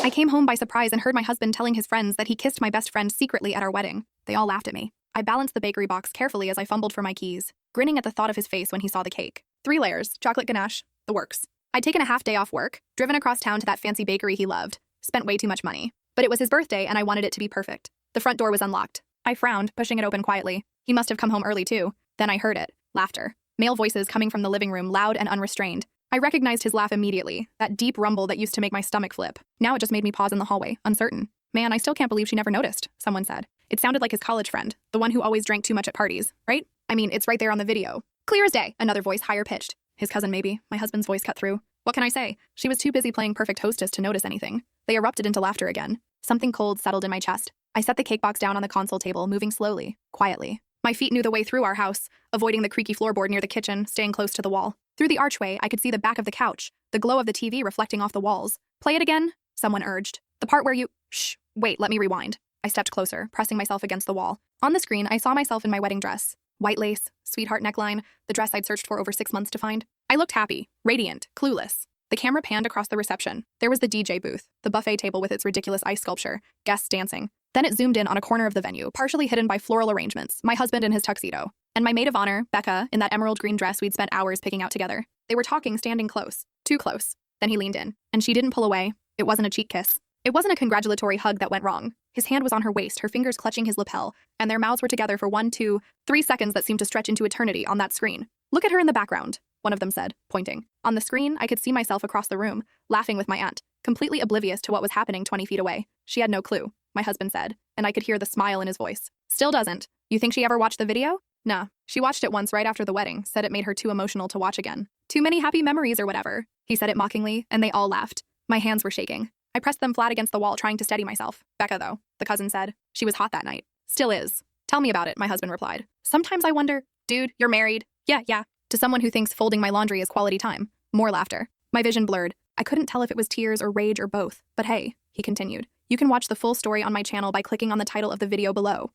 I came home by surprise and heard my husband telling his friends that he kissed my best friend secretly at our wedding. They all laughed at me. I balanced the bakery box carefully as I fumbled for my keys, grinning at the thought of his face when he saw the cake. 3 layers, chocolate ganache, the works. I'd taken a half day off work, driven across town to that fancy bakery he loved, spent way too much money. But it was his birthday and I wanted it to be perfect. The front door was unlocked. I frowned, pushing it open quietly. He must have come home early too. Then I heard it. Laughter. Male voices coming from the living room, loud and unrestrained. I recognized his laugh immediately, that deep rumble that used to make my stomach flip. Now it just made me pause in the hallway, uncertain. Man, I still can't believe she never noticed, someone said. It sounded like his college friend, the one who always drank too much at parties, right? I mean, it's right there on the video. Clear as day, another voice higher pitched. His cousin maybe, my husband's voice cut through. What can I say? She was too busy playing perfect hostess to notice anything. They erupted into laughter again. Something cold settled in my chest. I set the cake box down on the console table, moving slowly, quietly. My feet knew the way through our house, avoiding the creaky floorboard near the kitchen, staying close to the wall. Through the archway, I could see the back of the couch, the glow of the TV reflecting off the walls. Play it again, someone urged. The part where you… Shh, wait, let me rewind. I stepped closer, pressing myself against the wall. On the screen, I saw myself in my wedding dress. White lace, sweetheart neckline, the dress I'd searched for over 6 months to find. I looked happy, radiant, clueless. The camera panned across the reception. There was the DJ booth, the buffet table with its ridiculous ice sculpture, guests dancing. Then it zoomed in on a corner of the venue, partially hidden by floral arrangements, my husband in his tuxedo, and my maid of honor, Becca, in that emerald green dress we'd spent hours picking out together. They were talking, standing close. Too close. Then he leaned in, and she didn't pull away. It wasn't a cheek kiss. It wasn't a congratulatory hug that went wrong. His hand was on her waist, her fingers clutching his lapel, and their mouths were together for 1, 2, 3 seconds that seemed to stretch into eternity on that screen. Look at her in the background, one of them said, pointing. On the screen, I could see myself across the room, laughing with my aunt, completely oblivious to what was happening 20 feet away. She had no clue, my husband said, and I could hear the smile in his voice. Still doesn't. You think she ever watched the video? Nah. She watched it once right after the wedding, said it made her too emotional to watch again. Too many happy memories or whatever. He said it mockingly, and they all laughed. My hands were shaking. I pressed them flat against the wall, trying to steady myself. Becca, though, the cousin said. She was hot that night. Still is. Tell me about it, my husband replied. Sometimes I wonder, dude, you're married. Yeah. To someone who thinks folding my laundry is quality time. More laughter. My vision blurred. I couldn't tell if it was tears or rage or both. But hey, he continued, you can watch the full story on my channel by clicking on the title of the video below.